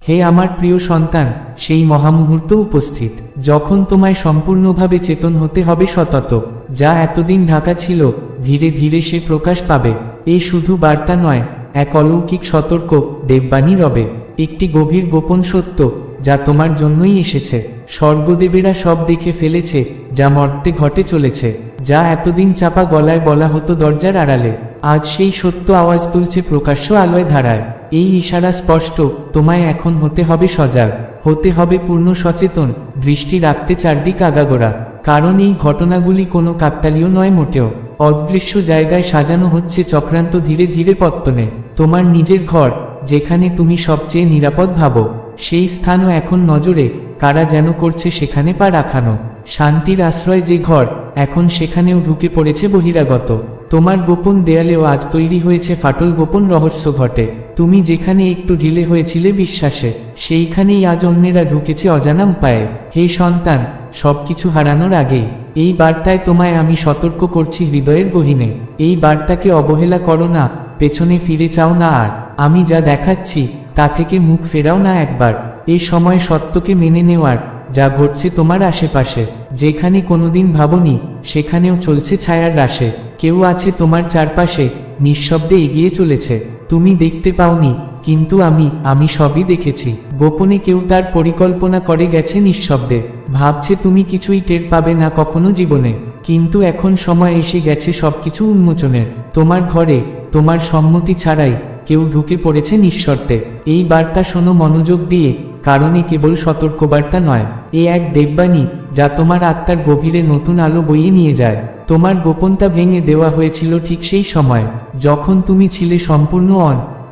হে আমার প্রিয় সন্তান, সেই মহামুহূর্ত উপস্থিত, যখন তোমায় সম্পূর্ণভাবে চেতন হতে হবে। সতত যা এতদিন ঢাকা ছিল, ধীরে ধীরে সে প্রকাশ পাবে। এ শুধু বার্তা নয়, এক অলৌকিক সতর্ক দেববাণী রবে, একটি গভীর গোপন সত্য যা তোমার জন্যই এসেছে। স্বর্গদেবেরা সব দেখে ফেলেছে যা মর্তে ঘটে চলেছে, যা এতদিন চাপা গলায় বলা হতো দরজার আড়ালে। আজ সেই সত্য আওয়াজ তুলছে প্রকাশ্য আলোয় ধারায়। এই ইশারা স্পষ্ট, তোমায় এখন হতে হবে সজাগ, হতে হবে পূর্ণ সচেতন, দৃষ্টি রাখতে চারদিক আগাগোড়া। কারণ এই ঘটনাগুলি কোনো কাকতালীয় নয় মোটেও। অদৃশ্য জায়গায় সাজানো হচ্ছে চক্রান্ত ধীরে ধীরে পত্তনে। তোমার নিজের ঘর, যেখানে তুমি সবচেয়ে নিরাপদ ভাবো, সেই স্থানও এখন নজরে। কারা যেন করছে সেখানে পা রাখানো। শান্তির আশ্রয় যে ঘর, এখন সেখানেও ঢুকে পড়েছে বহিরাগত। তোমার গোপন দেয়ালেও আজ তৈরি হয়েছে ফাটল, গোপন রহস্য ঘটে। তুমি যেখানে একটু ঢিলে হয়েছিলে বিশ্বাসে, সেইখানেই আজ অন্যেরা ঢুকেছে অজানা উপায়ে। হে সন্তান, সবকিছু হারানোর আগেই এই বার্তায় তোমায় আমি সতর্ক করছি হৃদয়ের গহীনে। এই বার্তাকে অবহেলা করো না, পেছনে ফিরে চাও না আর। আমি যা দেখাচ্ছি তা থেকে মুখ ফেরাও না একবার। এ সময় সত্যকে মেনে নেওয়ার, যা ঘটছে তোমার আশেপাশে, যেখানে কোনোদিন ভাবনি সেখানেও চলছে ছায়ার রাশে। কেউ আছে তোমার চারপাশে, নিঃশব্দে এগিয়ে চলেছে। তুমি দেখতে পাওনি, কিন্তু আমি সবই দেখেছি। গোপনে কেউ তার পরিকল্পনা করে গেছে নিঃশব্দে। ভাবছে তুমি কিছুই টের পাবে না কখনো জীবনে, কিন্তু এখন সময় এসে গেছে সবকিছু উন্মোচনের। তোমার ঘরে তোমার সম্মতি ছাড়াই কেউ ঢুকে পড়েছে নিঃশর্তে। এই বার্তা শোনো মনোযোগ দিয়ে, কারণ এ কেবল সতর্কবার্তা নয়, এ এক দেববাণী যা তোমার আত্মার গভীরে নতুন আলো বইয়ে নিয়ে যায়। তোমার গোপনতা ভেঙে দেওয়া হয়েছিল ঠিক সেই সময়, যখন তুমি ছিলে সম্পূর্ণ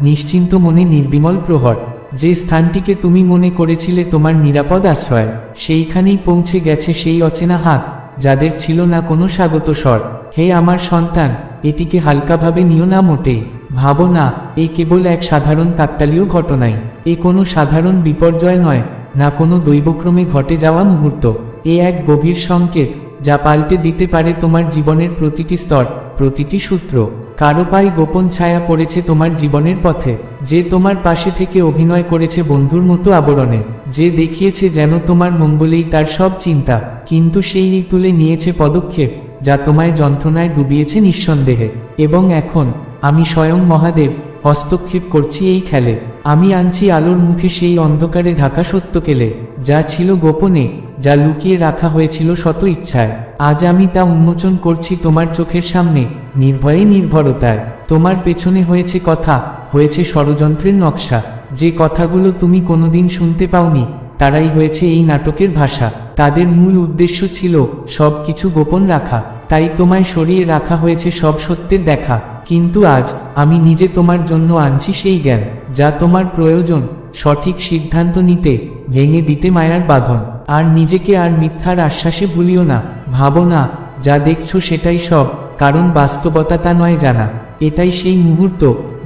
নিশ্চিন্ত মনে নির্বিমল প্রহর। যে স্থানটিকে তুমি মনে করেছিলে তোমার নিরাপদ আশ্রয়, সেইখানেই পৌঁছে গেছে সেই অচেনা হাত, যাদের ছিল না কোনো স্বাগত স্বর। হে আমার সন্তান, এটিকে হালকাভাবে নিও না মোটেই। ভাবো না এ কেবল এক সাধারণ কাকতালীয় ঘটনাই। এ কোনো সাধারণ বিপর্যয় নয়, না কোনো দৈবক্রমে ঘটে যাওয়া মুহূর্ত। এ এক গভীর সংকেত যা পাল্টে দিতে পারে তোমার জীবনের প্রতিটি স্তর, প্রতিটি সূত্র। কারো পায়ে গোপন ছায়া পড়েছে তোমার জীবনের পথে, যে তোমার পাশে থেকে অভিনয় করেছে বন্ধুর মতো আবরণে, যে দেখিয়েছে যেন তোমার মঙ্গলেই তার সব চিন্তা, কিন্তু সেই তুলে নিয়েছে পদক্ষেপ যা তোমায় যন্ত্রণায় ডুবিয়েছে নিঃসন্দেহে। এবং এখন আমি স্বয়ং মহাদেব হস্তক্ষেপ করছি এই খেলে। আমি আনছি আলোর মুখে সেই অন্ধকারে ঢাকা সত্য কেলে, যা ছিল গোপনে, যা লুকিয়ে রাখা হয়েছিল শত ইচ্ছায়। আজ আমি তা উন্মোচন করছি তোমার চোখের সামনে, নির্ভয়ে নির্ভরতায়। তোমার পেছনে হয়েছে কথা, হয়েছে ষড়যন্ত্রের নকশা। যে কথাগুলো তুমি কোনোদিন শুনতে পাওনি, তারাই হয়েছে এই নাটকের ভাষা। তাদের মূল উদ্দেশ্য ছিল সব কিছু গোপন রাখা, তাই তোমায় সরিয়ে রাখা হয়েছে সব সত্যের দেখা। কিন্তু আজ আমি নিজে তোমার জন্য আনছি সেই জ্ঞান, যা তোমার প্রয়োজন সঠিক সিদ্ধান্ত নিতে, ভেঙে দিতে মায়ার বাঁধন। আর নিজেকে আর মিথ্যার আশ্বাসে ভুলিও না। ভাবো না যা দেখছো সেটাই সব, কারণ বাস্তবতা তা নয় জানা। এটাই সেই মুহূর্ত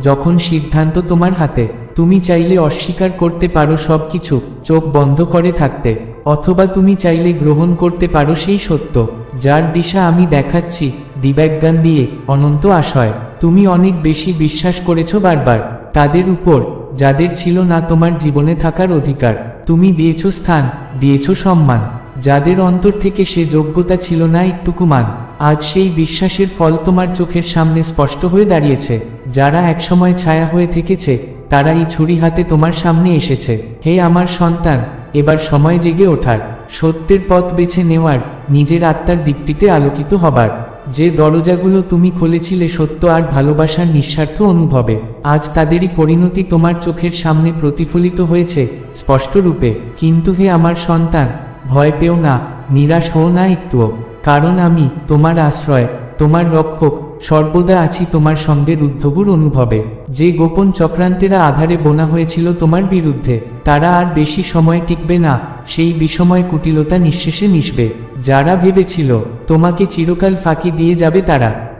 যখন সিদ্ধান্ত তোমার হাতে। তুমি চাইলে অস্বীকার করতে পারো সব কিছু, চোখ বন্ধ করে থাকতে, অথবা তুমি চাইলে গ্রহণ করতে পারো সেই সত্য যার দিশা আমি দেখাচ্ছি, দিব্যজ্ঞান দিয়ে, অনন্ত আশয়। তুমি অনেক বেশি বিশ্বাস করেছো বারবার তাদের উপর, যাদের ছিল না তোমার জীবনে থাকার অধিকার। তুমি দিয়েছো স্থান, দিয়েছো সম্মান, যাদের অন্তর থেকে সে যোগ্যতা ছিল না একটুকু মান। আজ সেই বিশ্বাসের ফল তোমার চোখের সামনে স্পষ্ট হয়ে দাঁড়িয়েছে। যারা একসময় ছায়া হয়ে থেকেছে, তারা এই ছুরি হাতে তোমার সামনে এসেছে। হে আমার সন্তান, এবার সময় জেগে ওঠার, সত্যের পথ বেছে নেওয়ার, নিজের আত্মার দীপ্তিতে আলোকিত হবার। যে দরজাগুলো তুমি খুলেছিলে সত্য আর ভালোবাসার নিঃস্বার্থ অনুভবে, আজ তাদেরই পরিণতি তোমার চোখের সামনে প্রতিফলিত হয়েছে স্পষ্ট রূপে। কিন্তু হে আমার সন্তান, ভয় পেও না, নিরাশ হও না একটুও, কারণ আমি তোমার আশ্রয়, তোমার রক্ষক, সর্বদা আছি তোমার সঙ্গে রুদ্ধগুর অনুভবে। যে গোপন চক্রান্তেরা আধারে বোনা হয়েছিল তোমার বিরুদ্ধে, তারা আর বেশি সময় টিকবে না। সেই বিষময় কুটিলতা নিঃশেষে মিশবে। যারা ভেবেছিল তোমাকে চিরকাল ফাঁকি দিয়ে যাবে,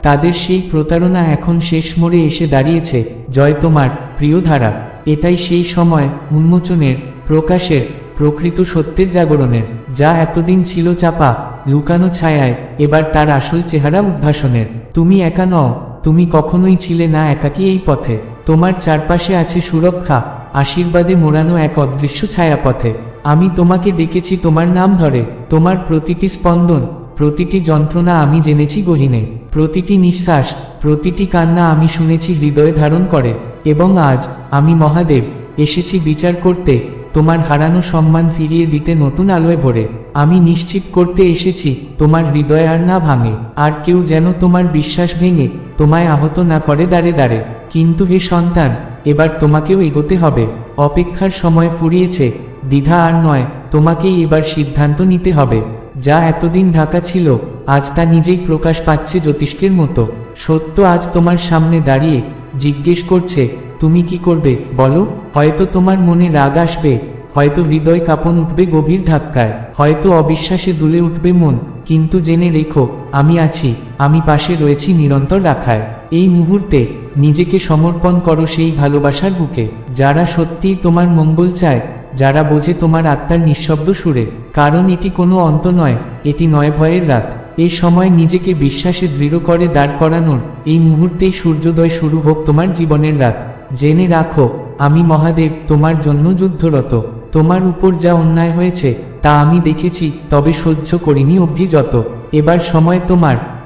তাদের সেই প্রতারণা এখন শেষ মোড়ে এসে দাঁড়িয়েছে। জয় তোমার প্রিয় ধারা। এটাই সেই সময় উন্মোচনের, প্রকাশের, প্রকৃত সত্যের জাগরণের, যা এতদিন ছিল চাপা, লুকানো ছায়ায়, এবার তার আসল চেহারা উদ্ভাসনের। তুমি একা নও, তুমি কখনোই ছিলে না একাকী এই পথে। তোমার চারপাশে আছে সুরক্ষা, আশীর্বাদে মোড়ানো এক অদৃশ্য ছায়াপথে। আমি তোমাকে ডেকেছি তোমার নাম ধরে, তোমার প্রতিটি স্পন্দন, প্রতিটি যন্ত্রণা আমি জেনেছি গহীনে, প্রতিটি নিঃশ্বাস, প্রতিটি কান্না আমি শুনেছি হৃদয়ে ধারণ করে। এবং আজ আমি মহাদেব এসেছি বিচার করতে, তোমার হারানো সম্মান ফিরিয়ে দিতে নতুন আলোয় ভরে। আমি নিশ্চিত করতে এসেছি তোমার হৃদয় আর না ভাঙে, আর কেউ যেন তোমার বিশ্বাস ভেঙে তোমায় আহত না করে দাঁড়ে দাঁড়ে। কিন্তু হে সন্তান, এবার তোমাকেও এগোতে হবে। অপেক্ষার সময় ফুরিয়েছে, দ্বিধা আর নয়, তোমাকেই এবার সিদ্ধান্ত নিতে হবে। যা এতদিন ঢাকা ছিল, আজ তা নিজেই প্রকাশ পাচ্ছে জ্যোতিষ্কের মতো। সত্য আজ তোমার সামনে দাঁড়িয়ে জিজ্ঞেস করছে, তুমি কি করবে বলো? হয়তো তোমার মনে রাগ আসবে, হয়তো হৃদয় কাঁপন উঠবে গভীর ধাক্কায়, হয়তো অবিশ্বাসে দুলে উঠবে মন, কিন্তু জেনে রেখো আমি আছি, আমি পাশে রয়েছি নিরন্তর রাখায়। এই মুহূর্তে নিজেকে সমর্পণ করো সেই ভালোবাসার বুকে, যারা সত্যিই তোমার মঙ্গল চায়, যারা বোঝে তোমার আত্মার নিঃশব্দ সুরে। কারণ এটি কোনো অন্ত নয়, এটি নয় ভয়ের রাত। এ সময় নিজেকে বিশ্বাসে দৃঢ় করে দাঁড় করানোর, এই মুহূর্তেই সূর্যোদয় শুরু হোক তোমার জীবনের রাত। জেনে রাখো আমি মহাদেব তোমার জন্য যুদ্ধরত। তোমার উপর যা অন্যায় হয়েছে তা আমি দেখেছি, তবে সহ্য করিনি অবধি যত। এবার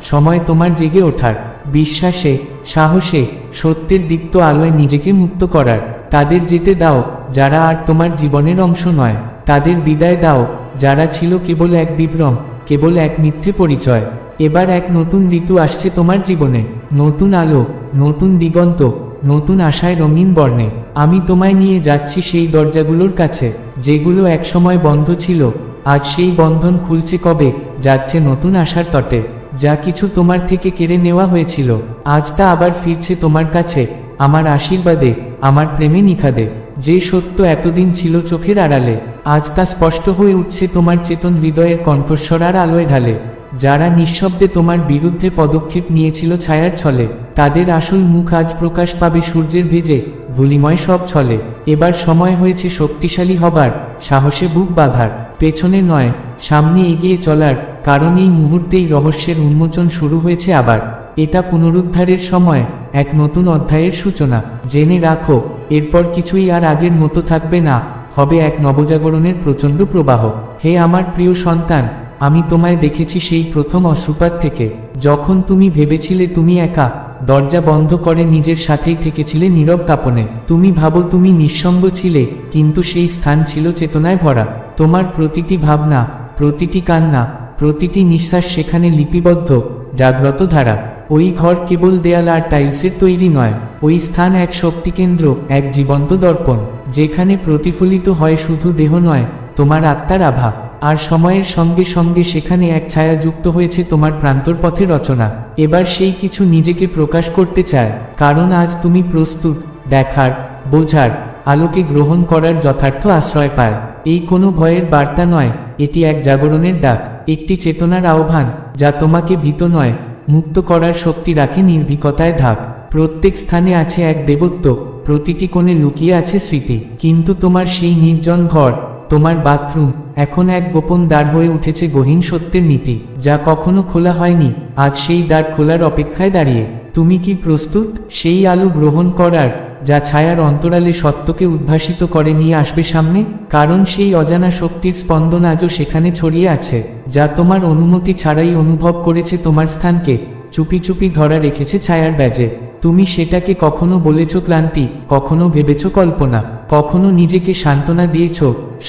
সময় তোমার জেগে ওঠার, বিশ্বাসে, সাহসে, সত্যের দীপ্ত আলোয় নিজেকে মুক্ত করার। তাদের যেতে দাও যারা আর তোমার জীবনের অংশ নয়, তাদের বিদায় দাও যারা ছিল কেবল এক বিভ্রম, কেবল এক মিথ্যে পরিচয়। এবার এক নতুন ঋতু আসছে তোমার জীবনে, নতুন আলো, নতুন দিগন্ত, নতুন আশায় রঙিন বর্ণে। আমি তোমায় নিয়ে যাচ্ছি সেই দরজাগুলোর কাছে, যেগুলো একসময় বন্ধ ছিল। আজ সেই বন্ধন খুলছে কবে, যাচ্ছে নতুন আশার তটে। যা কিছু তোমার থেকে কেড়ে নেওয়া হয়েছিল, আজ তা আবার ফিরছে তোমার কাছে, আমার আশীর্বাদে, আমার প্রেমে নিখাদে। যে সত্য এতদিন ছিল চোখের আড়ালে, আজ তা স্পষ্ট হয়ে উঠছে তোমার চেতন হৃদয়ের কণ্ঠস্বর আর আলোয় ঢালে। যারা নিঃশব্দে তোমার বিরুদ্ধে পদক্ষেপ নিয়েছিল ছায়ার ছলে, তাদের আসল মুখ আজ প্রকাশ পাবে সূর্যের ভেজে, ধূলিময় সব ছলে। এবার সময় হয়েছে শক্তিশালী হবার, সাহসে বুক বাঁধার, পেছনে নয় সামনে এগিয়ে চলার। কারণ এই মুহূর্তেই রহস্যের উন্মোচন শুরু হয়েছে আবার। এটা পুনরুদ্ধারের সময়, এক নতুন অধ্যায়ের সূচনা। জেনে রাখো এরপর কিছুই আর আগের মতো থাকবে না, হবে এক নবজাগরণের প্রচণ্ড প্রবাহ। হে আমার প্রিয় সন্তান, আমি তোমায় দেখেছি সেই প্রথম অশ্রুপাত থেকে, যখন তুমি ভেবেছিলে তুমি একা, দরজা বন্ধ করে নিজের সাথেই থেকেছিলে নীরব কাঁপনে। তুমি ভাবো তুমি নিঃসঙ্গ ছিলে, কিন্তু সেই স্থান ছিল চেতনায় ভরা। তোমার প্রতিটি ভাবনা, প্রতিটি কান্না, প্রতিটি নিঃশ্বাস সেখানে লিপিবদ্ধ, জাগ্রত ধারা। ওই ঘর কেবল দেয়াল আর টাইলসের তৈরি নয়, ওই স্থান এক শক্তিকেন্দ্র, এক জীবন্ত দর্পণ, যেখানে প্রতিফলিত হয় শুধু দেহ নয়, তোমার আত্মার আভা। আর সময়ের সঙ্গে সঙ্গে সেখানে এক ছায়া যুক্ত হয়েছে তোমার প্রান্তর পথে রচনা। এবার সেই কিছু নিজেকে প্রকাশ করতে চায়, কারণ আজ তুমি প্রস্তুত দেখার, বোঝার, আলোকে গ্রহণ করার যথার্থ আশ্রয় পায়। এই কোনো ভয়ের বার্তা নয়, এটি এক জাগরণের ডাক, একটি চেতনার আহ্বান, যা তোমাকে ভীত নয়, মুক্ত করার শক্তি রাখে নির্ভীকতায় ধাক। প্রত্যেক স্থানে আছে এক দেবত্ব, প্রতিটি কোণে লুকিয়ে আছে স্মৃতি। কিন্তু তোমার সেই নির্জন ঘর, তোমার বাথরুম, এখন এক গোপন দ্বার হয়ে উঠেছে গহীন সত্যের নীতি, যা কখনো খোলা হয়নি, আজ সেই দ্বার খোলার অপেক্ষায় দাঁড়িয়ে। তুমি কি প্রস্তুত সেই আলো গ্রহণ করার, যা ছায়ার অন্তরালে সত্যকে উদ্ভাসিত করে নিয়ে আসবে সামনে? কারণ সেই অজানা শক্তির স্পন্দন আজও সেখানে ছড়িয়ে আছে, যা তোমার অনুমতি ছাড়াই অনুভব করেছে তোমার স্থানকে, চুপি চুপি ধরা রেখেছে ছায়ার ব্যাজে। তুমি সেটাকে কখনো বলেছ ক্লান্তি, কখনো ভেবেছ কল্পনা, কখনো নিজেকে সান্ত্বনা দিয়েছ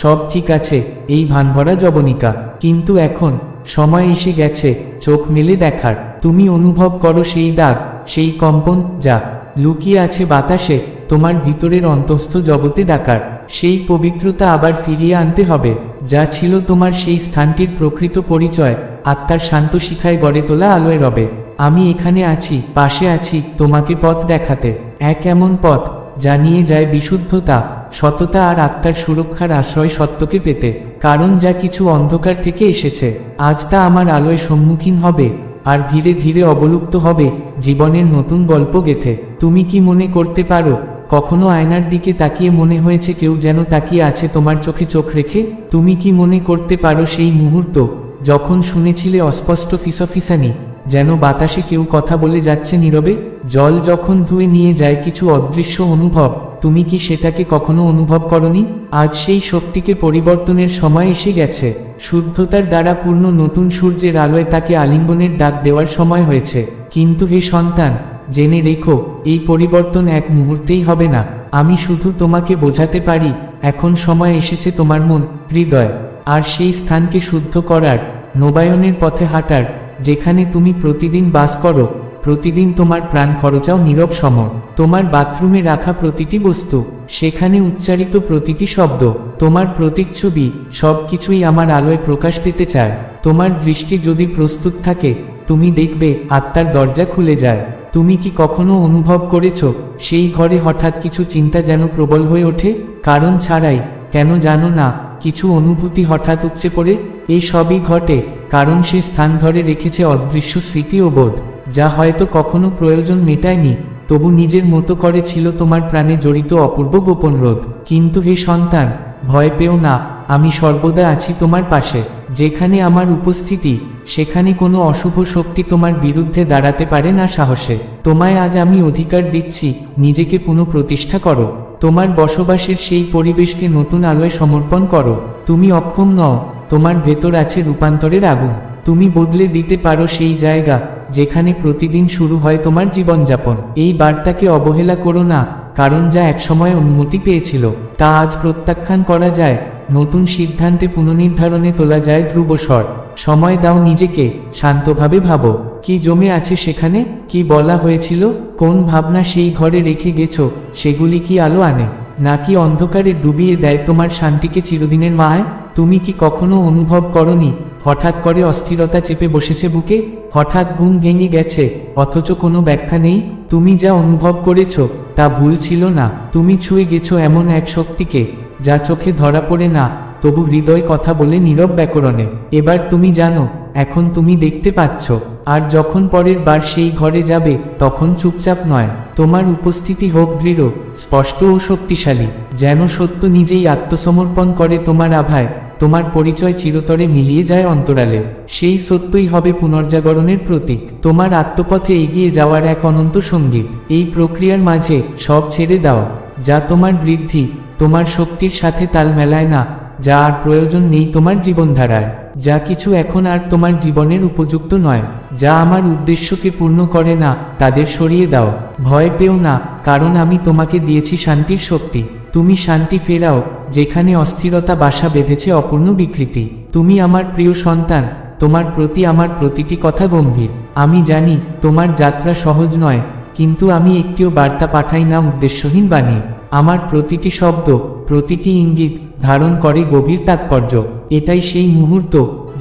সব ঠিক আছে, এই ভানভরা জবনিকা। কিন্তু এখন সময় এসে গেছে চোখ মেলে দেখার। তুমি অনুভব করো সেই দাগ, সেই কম্পন, যা লুকিয়ে আছে বাতাসে, তোমার ভিতরের অন্তস্থ জগতে ডাকার। সেই পবিত্রতা আবার ফিরিয়ে আনতে হবে, যা ছিল তোমার সেই স্থানটির প্রকৃত পরিচয়, আত্মার শান্ত শিখায় গড়ে তোলা আলোয় রবে। আমি এখানে আছি, পাশে আছি, তোমাকে পথ দেখাতে, এক এমন পথ যা নিয়ে যায় বিশুদ্ধতা, সততা আর আত্মার সুরক্ষার আশ্রয় সত্যকে পেতে। কারণ যা কিছু অন্ধকার থেকে এসেছে, আজ তা আমার আলোয় সম্মুখীন হবে, আর ধীরে ধীরে অবলুপ্ত হবে জীবনের নতুন গল্প গেথে। তুমি কি মনে করতে পারো কখনো আয়নার দিকে তাকিয়ে মনে হয়েছে কেউ যেন তাকিয়ে আছে তোমার চোখে চোখ রেখে? তুমি কি মনে করতে পারো সেই মুহূর্ত যখন শুনেছিলে অস্পষ্ট ফিসফিসানি, যেন বাতাসে কেউ কথা বলে যাচ্ছে নীরবে? জল যখন ধুয়ে নিয়ে যায় কিছু অদৃশ্য অনুভব, তুমি কি সেটাকে কখনো অনুভব করনি? আজ সেই শক্তিকে পরিবর্তনের সময় এসে গেছে। শুদ্ধতার দ্বারা পূর্ণ নতুন সূর্যের আলোয় তাকে আলিঙ্গনের ডাক দেওয়ার সময় হয়েছে। কিন্তু হে সন্তান, জেনে রেখো, এই পরিবর্তন এক মুহূর্তেই হবে না। আমি শুধু তোমাকে বোঝাতে পারি, এখন সময় এসেছে তোমার মন, হৃদয় আর সেই স্থানকে শুদ্ধ করার, নবায়নের পথে হাঁটার, যেখানে তুমি প্রতিদিন বাস করো। প্রতিদিন তোমার প্রাণ খরচাও নীরব সমর, তোমার বাথরুমে রাখা প্রতিটি বস্তু, সেখানে উচ্চারিত প্রতিটি শব্দ, তোমার প্রতিচ্ছবি, সব কিছুই আমার আলোয় প্রকাশ পেতে চায়। তোমার দৃষ্টি যদি প্রস্তুত থাকে, তুমি দেখবে আত্মার দরজা খুলে যায়। তুমি কি কখনো অনুভব করেছ, সেই ঘরে হঠাৎ কিছু চিন্তা যেন প্রবল হয়ে ওঠে, কারণ ছাড়াই? কেন জানো না? কিছু অনুভূতি হঠাৎ উপচে পড়ে। এই সবই ঘটে কারণ সে স্থান ধরে রেখেছে অদৃশ্য স্মৃতি ও বোধ, যা হয়তো কখনো প্রয়োজন মেটায়নি, তবু নিজের মতো করে ছিল তোমার প্রাণে জড়িত অপূর্ব গোপন রোধ। কিন্তু হে সন্তান, ভয় পেও না, আমি সর্বদা আছি তোমার পাশে। যেখানে আমার উপস্থিতি, সেখানে কোনো অশুভ শক্তি তোমার বিরুদ্ধে দাঁড়াতে পারে না সাহসে। তোমায় আজ আমি অধিকার দিচ্ছি, নিজেকে পুনঃপ্রতিষ্ঠা করো। তোমার বসবাসের সেই পরিবেশকে নতুন আলোয় সমর্পণ করো। তুমি অক্ষম নও, তোমার ভেতর আছে রূপান্তরের আগুন। তুমি বদলে দিতে পারো সেই জায়গা, যেখানে প্রতিদিন শুরু হয় তোমার জীবনযাপন। এই বার্তাকে অবহেলা করো না, কারণ যা একসময় অনুমতি পেয়েছিল, তা আজ প্রত্যাখ্যান করা যায়। নতুন সিদ্ধান্তে পুনর্নির্ধারণে তোলা যায় ধ্রুবস্বর। সময় দাও নিজেকে, শান্তভাবে ভাবো, কি জমে আছে সেখানে, কি বলা হয়েছিল, কোন ভাবনা সেই ঘরে রেখে গেছো, সেগুলি কি আলো আনে, নাকি অন্ধকারে ডুবিয়ে দেয় তোমার শান্তিকে চিরদিনের মায়? তুমি কি কখনো অনুভব করনি, হঠাৎ করে অস্থিরতা চেপে বসেছে বুকে, হঠাৎ ঘুম ভেঙে গেছে, অথচ কোনো ব্যাখ্যা নেই? তুমি যা অনুভব করেছো তা ভুল ছিল না। তুমি ছুঁয়ে গেছো এমন এক শক্তিকে, যা চোখে ধরা পড়ে না, তবু হৃদয় কথা বলে নীরব ব্যাকরণে। এবার তুমি জানো, এখন তুমি দেখতে পাচ্ছ। আর যখন পরের বার সেই ঘরে যাবে, তখন চুপচাপ নয়, তোমার উপস্থিতি হোক দৃঢ়, স্পষ্ট ও শক্তিশালী, যেন সত্য নিজেই আত্মসমর্পণ করে তোমার আভায়। তোমার পরিচয় চিরতরে মিলিয়ে যায় অন্তরালে। সেই সত্যই হবে পুনর্জাগরণের প্রতীক, তোমার আত্মপথে এগিয়ে যাওয়ার এক অনন্ত সঙ্গীত। এই প্রক্রিয়ার মাঝে সব ছেড়ে দাও, যা তোমার বৃদ্ধি, তোমার শক্তির সাথে তাল মেলায় না, যা আর প্রয়োজন নেই তোমার জীবনধারায়, যা কিছু এখন আর তোমার জীবনের উপযুক্ত নয়, যা আমার উদ্দেশ্যকে পূর্ণ করে না, তাদের সরিয়ে দাও। ভয় পেও না, কারণ আমি তোমাকে দিয়েছি শান্তির শক্তি। তুমি শান্তি ফেরাও, যেখানে অস্থিরতা বাসা বেঁধেছে অপূর্ণ বিকৃতি। তুমি আমার প্রিয় সন্তান, তোমার প্রতি আমার প্রতিটি কথা গম্ভীর। আমি জানি তোমার যাত্রা সহজ নয়, কিন্তু আমি একটিও বার্তা পাঠাই না উদ্দেশ্যহীন বাণী। আমার প্রতিটি শব্দ, প্রতিটি ইঙ্গিত ধারণ করে গভীর তাৎপর্য। এটাই সেই মুহূর্ত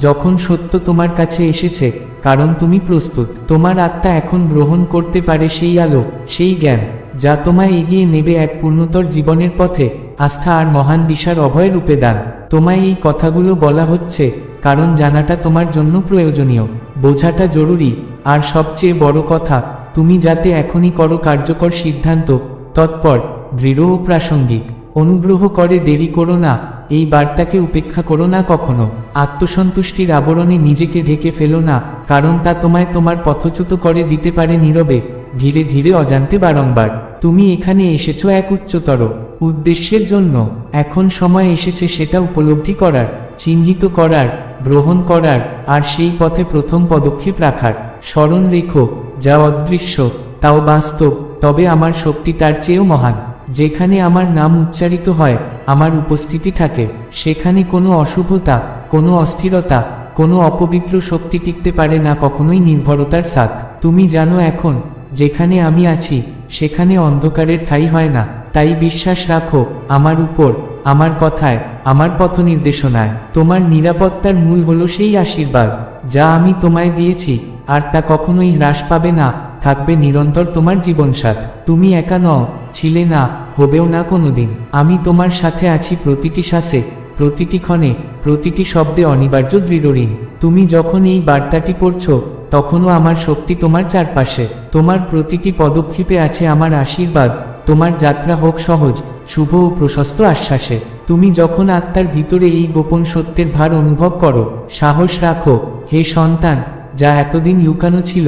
যখন সত্য তোমার কাছে এসেছে, কারণ তুমি প্রস্তুত। তোমার আত্মা এখন গ্রহণ করতে পারে সেই আলো, সেই জ্ঞান, যা তোমায় এগিয়ে নেবে এক পূর্ণতর জীবনের পথে, আস্থা আর মহান দিশার অভয় রূপে দান। তোমায় এই কথাগুলো বলা হচ্ছে কারণ জানাটা তোমার জন্য প্রয়োজনীয়, বোঝাটা জরুরি, আর সবচেয়ে বড় কথা, তুমি যাতে এখনই করো কার্যকর সিদ্ধান্ত, তৎপর, দৃঢ় ও প্রাসঙ্গিক। অনুগ্রহ করে দেরি করো না, এই বার্তাকে উপেক্ষা করো না কখনো। আত্মসন্তুষ্টির আবরণে নিজেকে ঢেকে ফেলো না, কারণ তা তোমায় তোমার পথচ্যুত করে দিতে পারে নীরবে, ধীরে ধীরে, অজান্তে, বারংবার। তুমি এখানে এসেছো এক উচ্চতর উদ্দেশ্যের জন্য। এখন সময় এসেছে সেটা উপলব্ধি করার, চিহ্নিত করার, গ্রহণ করার, আর সেই পথে প্রথম পদক্ষেপ রাখার। স্মরণ রেখো, যা অদৃশ্য তাও বাস্তব, তবে আমার শক্তি তার চেয়েও মহান। যেখানে আমার নাম উচ্চারিত হয়, আমার উপস্থিতি থাকে, সেখানে কোনো অশুভতা, কোনো অস্থিরতা, কোনো অপবিত্র শক্তি টিকতে পারে না কখনোই নির্ভরতার সাথ। তুমি জানো এখন, যেখানে আমি আছি, সেখানে অন্ধকারের ঠাঁই হয় না। তাই বিশ্বাস রাখো আমার উপর, আমার কথায়, আমার পথ নির্দেশনায়। তোমার নিরাপত্তার মূল হলো সেই আশীর্বাদ যা আমি তোমায় দিয়েছি, আর তা কখনোই হ্রাস পাবে না, থাকবে নিরন্তর তোমার জীবনসাথ। তুমি একা নও, ছিলে না, হবেও না কোনোদিন। আমি তোমার সাথে আছি প্রতিটি শ্বাসে, প্রতিটি ক্ষণে, প্রতিটি শব্দে, অনিবার্য দৃঢ় ঋণ। তুমি যখন এই বার্তাটি পড়ছো, তখনও আমার শক্তি তোমার চারপাশে। তোমার প্রতিটি পদক্ষেপে আছে আমার আশীর্বাদ। তোমার যাত্রা হোক সহজ, শুভ ও প্রশস্ত আশ্বাসে। তুমি যখন আত্মার ভিতরে এই গোপন সত্যের ভার অনুভব করো, সাহস রাখো হে সন্তান, যা এতদিন লুকানো ছিল,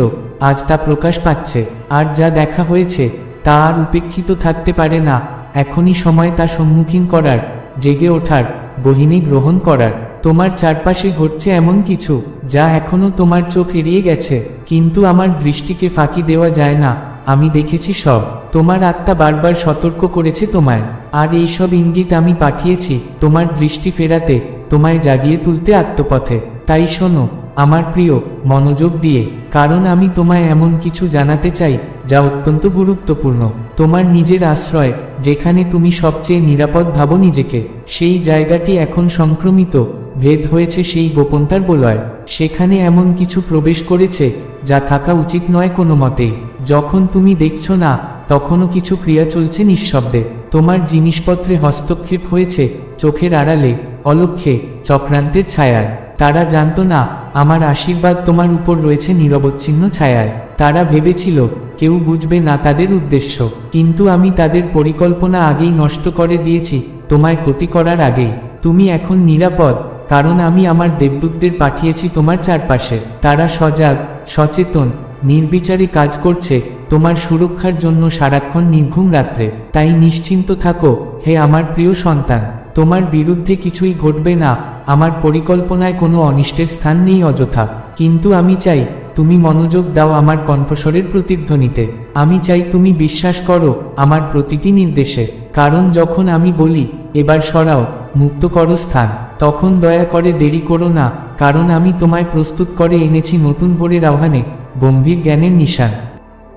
আজ তা প্রকাশ পাচ্ছে। আর যা দেখা হয়েছে তা আর উপেক্ষিত থাকতে পারে না। এখনই সময় তা সম্মুখীন করার, জেগে ওঠার, গহীনে গ্রহণ করার। তোমার চারপাশে ঘটছে এমন কিছু যা এখনো তোমার চোখ এড়িয়ে গেছে, কিন্তু আমার দৃষ্টিকে ফাঁকি দেওয়া যায় না। আমি দেখেছি সব। তোমার আত্মা বারবার সতর্ক করেছে তোমায়, আর এই সব ইঙ্গিত আমি পাঠিয়েছি তোমার দৃষ্টি ফেরাতে, তোমায় জাগিয়ে তুলতে আত্মপথে। তাই শোনো আমার প্রিয়, মনোযোগ দিয়ে, কারণ আমি তোমায় এমন কিছু জানাতে চাই যা অত্যন্ত গুরুত্বপূর্ণ। তোমার নিজের আশ্রয়, যেখানে তুমি সবচেয়ে নিরাপদ ভাবো নিজেকে, সেই জায়গাটি এখন সংক্রমিত, ভেদ হয়েছে সেই গোপনতার বলয়। সেখানে এমন কিছু প্রবেশ করেছে যা থাকা উচিত নয় কোনো মতেই। যখন তুমি দেখছো না, তখনও কিছু ক্রিয়া চলছে নিঃশব্দে। তোমার জিনিসপত্রে হস্তক্ষেপ হয়েছে, চোখের আড়ালে, অলক্ষ্যে, চক্রান্তের ছায়ায়। তারা জানতো না আমার আশীর্বাদ তোমার উপর রয়েছে নিরবচ্ছিন্ন ছায়ায়। তারা ভেবেছিল কেউ বুঝবে না তাদের উদ্দেশ্য, কিন্তু আমি তাদের পরিকল্পনা আগেই নষ্ট করে দিয়েছি, তোমায় ক্ষতি করার আগেই। তুমি এখন নিরাপদ, কারণ আমি আমার দেবদূতদের পাঠিয়েছি তোমার চারপাশে। তারা সজাগ, সচেতন, নির্বিচারে কাজ করছে তোমার সুরক্ষার জন্য সারাক্ষণ নির্ঘুম রাত্রে। তাই নিশ্চিন্ত থাকো হে আমার প্রিয় সন্তান, তোমার বিরুদ্ধে কিছুই ঘটবে না। আমার পরিকল্পনায় কোনো অনিষ্টের স্থান নেই অযথা। কিন্তু আমি চাই তুমি মনোযোগ দাও আমার কণ্ঠস্বরের প্রতিধ্বনিতে। আমি চাই তুমি বিশ্বাস করো আমার প্রতিটি নির্দেশে, কারণ যখন আমি বলি এবার সরাও, মুক্ত করো স্থান, তখন দয়া করে দেরি করো না, কারণ আমি তোমায় প্রস্তুত করে এনেছি নতুন ভোরের আহ্বানে, গম্ভীর জ্ঞানের নিশান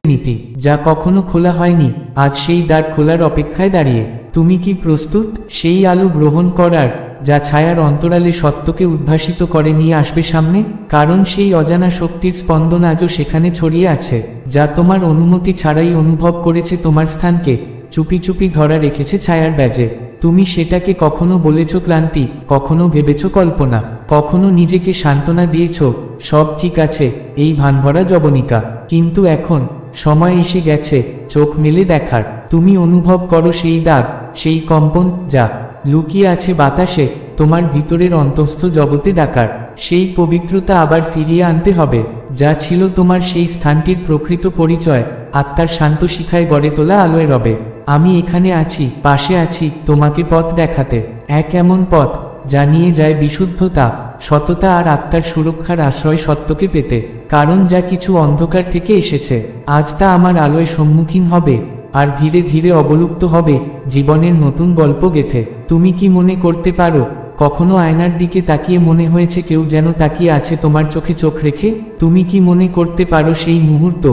নীতি যা কখনো খোলা হয়নি, আজ সেই দ্বার খোলার অপেক্ষায় দাঁড়িয়ে। তুমি কি প্রস্তুত সেই আলো গ্রহণ করার যা ছায়ার অন্তরালে সত্যকে উদ্ভাসিত করে নিয়ে আসবে সামনে? কারণ সেই অজানা শক্তির স্পন্দন আজও সেখানে ছড়িয়ে আছে, যা তোমার অনুমতি ছাড়াই অনুভব করেছে তোমার স্থানকে, চুপি চুপি ধরা রেখেছে ছায়ার ব্যাজে। তুমি সেটাকে কখনো বলেছ ক্লান্তি, কখনো ভেবেছ কল্পনা, কখনো নিজেকে সান্ত্বনা দিয়েছ সব ঠিক আছে, এই ভানভরা জবনিকা। কিন্তু এখন সময় এসে গেছে চোখ মেলে দেখার। তুমি অনুভব করো সেই দাগ, সেই কম্পন যা লুকিয়ে আছে বাতাসে, তোমার ভিতরের অন্তস্থ জগতে ডাকার। সেই পবিত্রতা আবার ফিরিয়ে আনতে হবে, যা ছিল তোমার সেই স্থানটির প্রকৃত পরিচয়, আত্মার শান্ত শিখায় গড়ে তোলা আলোয় রবে। আমি এখানে আছি, পাশে আছি, তোমাকে পথ দেখাতে, এক এমন পথ যা নিয়ে যায় বিশুদ্ধতা, সততা আর আত্মার সুরক্ষার আশ্রয় সত্যকে পেতে। কারণ যা কিছু অন্ধকার থেকে এসেছে আজ তা আমার আলোয় সম্মুখীন হবে, আর ধীরে ধীরে অবলুপ্ত হবে জীবনের নতুন গল্প গেথে। তুমি কি মনে করতে পারো কখনো আয়নার দিকে তাকিয়ে মনে হয়েছে কেউ যেন তাকিয়ে আছে তোমার চোখে চোখ রেখে? তুমি কি মনে করতে পারো সেই মুহূর্ত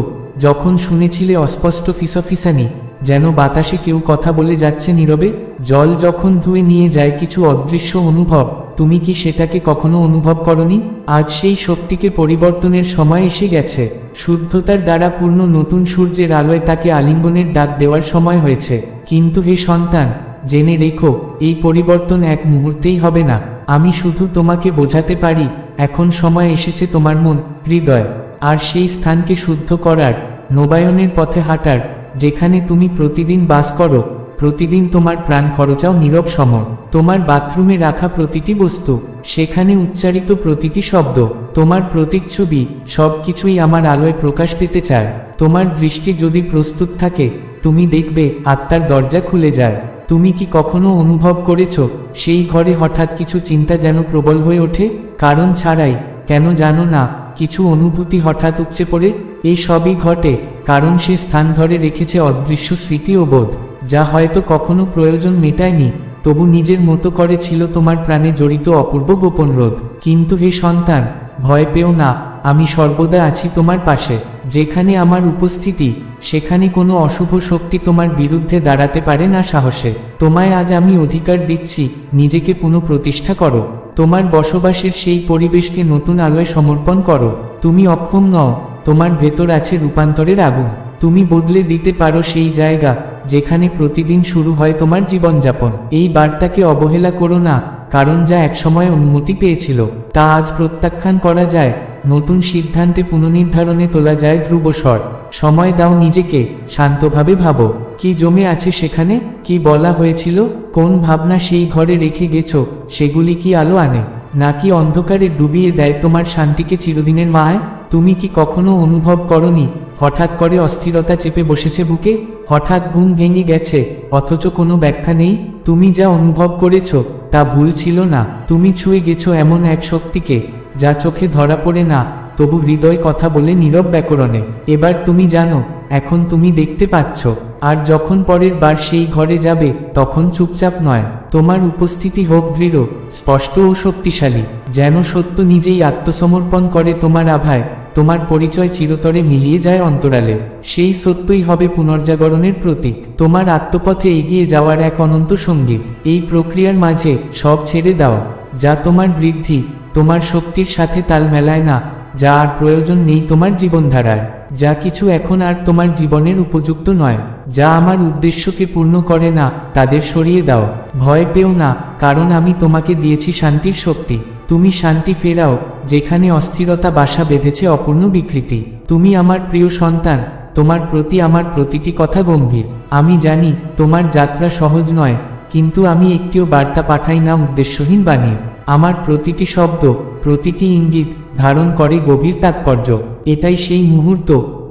যখন শুনেছিলে অস্পষ্ট ফিসফিসানি, যেন বাতাসে কেউ কথা বলে যাচ্ছে নীরবে? জল যখন ধুয়ে নিয়ে যায় কিছু অদৃশ্য অনুভব, তুমি কি সেটাকে কখনো অনুভব করনি? আজ সেই শক্তিকে পরিবর্তনের সময় এসে গেছে। শুদ্ধতার দ্বারা পূর্ণ নতুন সূর্যের আলোয় তাকে আলিঙ্গনের ডাক দেওয়ার সময় হয়েছে। কিন্তু হে সন্তান, জেনে রেখো এই পরিবর্তন এক মুহূর্তেই হবে না। আমি শুধু তোমাকে বোঝাতে পারি এখন সময় এসেছে তোমার মন, হৃদয় আর সেই স্থানকে শুদ্ধ করার, নবায়নের পথে হাঁটার, যেখানে তুমি প্রতিদিন বাস করো, প্রতিদিন তোমার প্রাণ খরচাও নীরব সমর। তোমার বাথরুমে রাখা প্রতিটি বস্তু, সেখানে উচ্চারিত প্রতিটি শব্দ, তোমার প্রতিচ্ছবি, সব কিছুই আমার আলোয় প্রকাশ পেতে চায়। তোমার দৃষ্টি যদি প্রস্তুত থাকে, তুমি দেখবে আত্মার দরজা খুলে যায়। তুমি কি কখনো অনুভব করেছ সেই ঘরে হঠাৎ কিছু চিন্তা যেন প্রবল হয়ে ওঠে? কারণ ছাড়াই, কেন জানো না, কিছু অনুভূতি হঠাৎ উপচে পড়ে? এই সবই ঘটে কারণ সে স্থান ধরে রেখেছে অদৃশ্য স্মৃতি ও বোধ, যা হয়তো কখনো প্রয়োজন মেটায়নি, তবু নিজের মতো করে ছিল তোমার প্রাণে জড়িত অপূর্ব গোপন রোধ। কিন্তু হে সন্তান, ভয় পেও না, আমি সর্বদা আছি তোমার পাশে। যেখানে আমার উপস্থিতি, সেখানে কোনো অশুভ শক্তি তোমার বিরুদ্ধে দাঁড়াতে পারে না সাহসে। তোমায় আজ আমি অধিকার দিচ্ছি, নিজেকে পুনঃপ্রতিষ্ঠা করো, তোমার বসবাসের সেই পরিবেশকে নতুন আলোয় সমর্পণ করো। তুমি অক্ষম নও, তোমার ভেতর আছে রূপান্তরের আগুন। তুমি বদলে দিতে পারো সেই জায়গা যেখানে প্রতিদিন শুরু হয় তোমার জীবনযাপন। এই বার্তাকে অবহেলা করো না, কারণ যা একসময় অনুমতি পেয়েছিল তা আজ প্রত্যাখ্যান করা যায়, নতুন সিদ্ধান্তে পুনর্নির্ধারণে তোলা যায় ধ্রুবস্বর। সময় দাও নিজেকে, শান্তভাবে ভাবো কি জমে আছে সেখানে, কি বলা হয়েছিল, কোন ভাবনা সেই ঘরে রেখে গেছো, সেগুলি কি আলো আনে নাকি অন্ধকারে ডুবিয়ে দেয় তোমার শান্তিকে চিরদিনের মায়? তুমি কি কখনো অনুভব করনি হঠাৎ করে অস্থিরতা চেপে বসেছে বুকে? হঠাৎ ঘুম ভেঙে গেছে, অথচ কোনো ব্যাখ্যা নেই? তুমি যা অনুভব করেছ তা ভুল ছিল না। তুমি ছুঁয়ে গেছো এমন এক শক্তিকে যা চোখে ধরা পড়ে না, তবু হৃদয় কথা বলে নীরব ব্যাকরণে। এবার তুমি জানো, এখন তুমি দেখতে পাচ্ছ। আর যখন পরের বার সেই ঘরে যাবে, তখন চুপচাপ নয়, তোমার উপস্থিতি হোক দৃঢ়, স্পষ্ট ও শক্তিশালী, যেন সত্য নিজেই আত্মসমর্পণ করে তোমার আভায়, তোমার পরিচয় চিরতরে মিলিয়ে যায় অন্তরালে। সেই সত্যই হবে পুনর্জাগরণের প্রতীক, তোমার আত্মপথে এগিয়ে যাওয়ার এক অনন্ত সঙ্গীত। এই প্রক্রিয়ার মাঝে সব ছেড়ে দাও, যা তোমার বৃদ্ধি, তোমার শক্তির সাথে তাল মেলায় না, যা আর প্রয়োজন নেই তোমার জীবনধারায়, যা কিছু এখন আর তোমার জীবনের উপযুক্ত নয়, যা আমার উদ্দেশ্যকে পূর্ণ করে না, তাদের সরিয়ে দাও। ভয় পেও না, কারণ আমি তোমাকে দিয়েছি শান্তির শক্তি। তুমি শান্তি ফেরাও যেখানে অস্থিরতা বাসা বেঁধেছে অপূর্ণ বিকৃতি। তুমি আমার প্রিয় সন্তান, তোমার প্রতি আমার প্রতিটি কথা গম্ভীর। আমি জানি তোমার যাত্রা সহজ নয়, কিন্তু আমি একটিও বার্তা পাঠাই না উদ্দেশ্যহীন বানিয়ে। আমার প্রতিটি শব্দ, প্রতিটি ইঙ্গিত ধারণ করে গভীর তাৎপর্য। এটাই সেই মুহূর্ত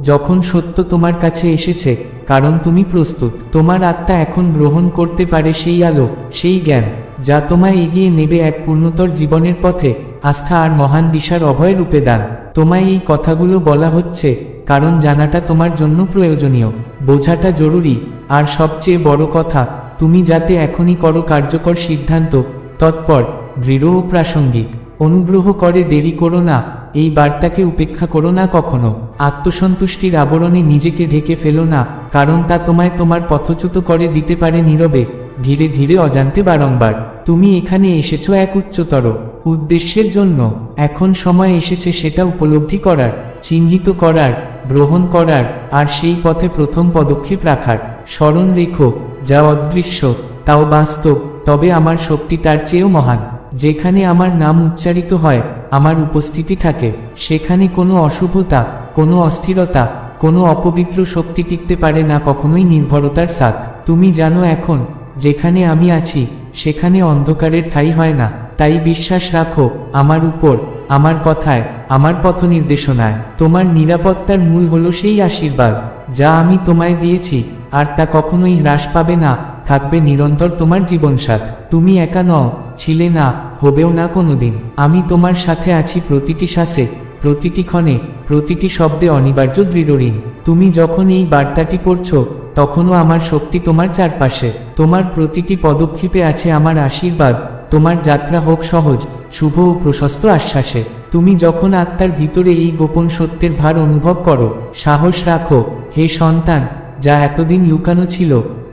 যখন সত্য তোমার কাছে এসেছে, কারণ তুমি প্রস্তুত। তোমার আত্মা এখন গ্রহণ করতে পারে সেই আলো, সেই জ্ঞান, যা তোমায় এগিয়ে নেবে এক পূর্ণতর জীবনের পথে, আস্থা আর মহান দিশার অভয় রূপে দান। তোমায় এই কথাগুলো বলা হচ্ছে কারণ জানাটা তোমার জন্য প্রয়োজনীয়, বোঝাটা জরুরি, আর সবচেয়ে বড় কথা, তুমি যাতে এখনই করো কার্যকর সিদ্ধান্ত, তৎপর, দৃঢ় ও প্রাসঙ্গিক। অনুগ্রহ করে দেরি করো না, এই বার্তাকে উপেক্ষা করো না কখনো। আত্মসন্তুষ্টির আবরণে নিজেকে ঢেকে ফেলো না, কারণ তা তোমায় তোমার পথচ্যুত করে দিতে পারে নীরবে, ধীরে ধীরে, অজান্তে, বারংবার। তুমি এখানে এসেছো এক উচ্চতর উদ্দেশ্যের জন্য। এখন সময় এসেছে সেটা উপলব্ধি করার, চিহ্নিত করার, গ্রহণ করার, আর সেই পথে প্রথম পদক্ষেপ রাখার। স্মরণ রেখো, যা অদৃশ্য তাও বাস্তব, তবে আমার শক্তি তার চেয়েও মহান। যেখানে আমার নাম উচ্চারিত হয়, আমার উপস্থিতি থাকে, সেখানে কোনো অশুভতা, কোনো অস্থিরতা, কোনো অপবিত্র শক্তি টিকতে পারে না কখনোই নির্ভরতার সাথ। তুমি জানো এখন যেখানে আমি আছি সেখানে অন্ধকারের ঠাঁই হয় না, তাই বিশ্বাস রাখো আমার উপর, আমার কথায়, আমার পথ নির্দেশনায়। তোমার নিরাপত্তার মূল হলো সেই আশীর্বাদ যা আমি তোমায় দিয়েছি, আর তা কখনোই হ্রাস পাবে না, থাকবে নিরন্তর তোমার জীবনসাথ। তুমি একা নও, ছিলে না, হবেও না কোনোদিন। আমি তোমার সাথে আছি প্রতিটি শ্বাসে, প্রতিটি ক্ষণে, প্রতিটি শব্দে, অনিবার্য দৃঢ় ঋণ। তুমি যখন এই বার্তাটি পড়ছো, তখনও আমার শক্তি তোমার চারপাশে। তোমার প্রতিটি পদক্ষেপে আছে আমার আশীর্বাদ। তোমার যাত্রা হোক সহজ, শুভ ও প্রশস্ত আশ্বাসে। তুমি যখন আত্মার ভিতরে এই গোপন সত্যের ভার অনুভব করো, সাহস রাখো হে সন্তান, যা এতদিন লুকানো ছিল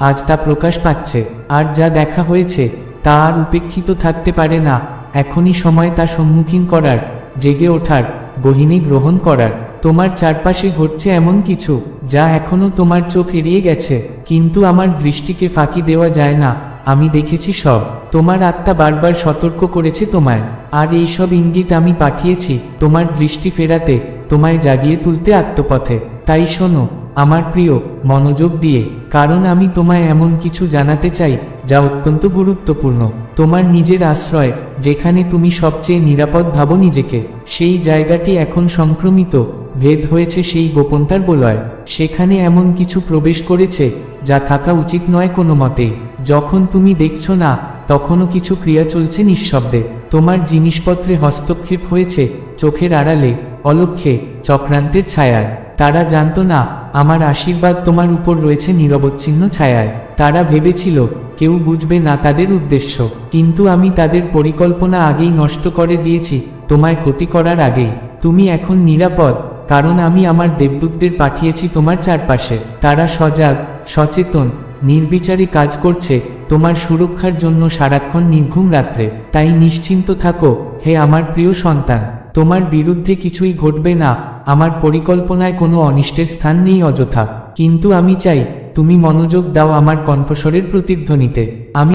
আজ তা প্রকাশ পাচ্ছে। আর যা দেখা হয়েছে তা আর উপেক্ষিত থাকতে পারে না। এখনই সময় তা সম্মুখীন করার, জেগে ওঠার, গহীনে গ্রহণ করার। তোমার চারপাশে ঘটছে এমন কিছু যা এখনো তোমার চোখ এড়িয়ে গেছে, কিন্তু আমার দৃষ্টিকে ফাঁকি দেওয়া যায় না। আমি দেখেছি সব। তোমার আত্মা বারবার সতর্ক করেছে তোমায়, আর এই সব ইঙ্গিত আমি পাঠিয়েছি তোমার দৃষ্টি ফেরাতে, তোমায় জাগিয়ে তুলতে আত্মপথে। তাই শোনো আমার প্রিয়, মনোযোগ দিয়ে, কারণ আমি তোমায় এমন কিছু জানাতে চাই যা অত্যন্ত গুরুত্বপূর্ণ। তোমার নিজের আশ্রয়, যেখানে তুমি সবচেয়ে নিরাপদ ভাবো নিজেকে, সেই জায়গাটি এখন সংক্রমিত, ভেদ হয়েছে সেই গোপনতার বলয়। সেখানে এমন কিছু প্রবেশ করেছে যা থাকা উচিত নয় কোনো মতেই। যখন তুমি দেখছো না, তখনও কিছু ক্রিয়া চলছে নিঃশব্দে। তোমার জিনিসপত্রে হস্তক্ষেপ হয়েছে, চোখের আড়ালে, অলক্ষ্যে, চক্রান্তের ছায়ায়। তারা জানতো না আমার আশীর্বাদ তোমার উপর রয়েছে নিরবচ্ছিন্ন ছায়ায়। তারা ভেবেছিল কেউ বুঝবে না তাদের উদ্দেশ্য, কিন্তু আমি তাদের পরিকল্পনা আগেই নষ্ট করে দিয়েছি, তোমায় ক্ষতি করার আগেই। তুমি এখন নিরাপদ, কারণ আমি আমার দেবদূতদের পাঠিয়েছি তোমার চারপাশে। তারা সজাগ, সচেতন, নির্বিচারে কাজ করছে তোমার সুরক্ষার জন্য সারাক্ষণ নির্ঘুম রাত্রে। তাই নিশ্চিন্ত থাকো হে আমার প্রিয় সন্তান, তোমার বিরুদ্ধে কিছুই ঘটবে না। আমার পরিকল্পনায় কোনো অনিষ্টের স্থান নেই অযথা। কিন্তু আমি চাই তুমি মনোযোগ দাও আমার কণ্ঠস্বরের প্রতিধ্বনিতে। আমি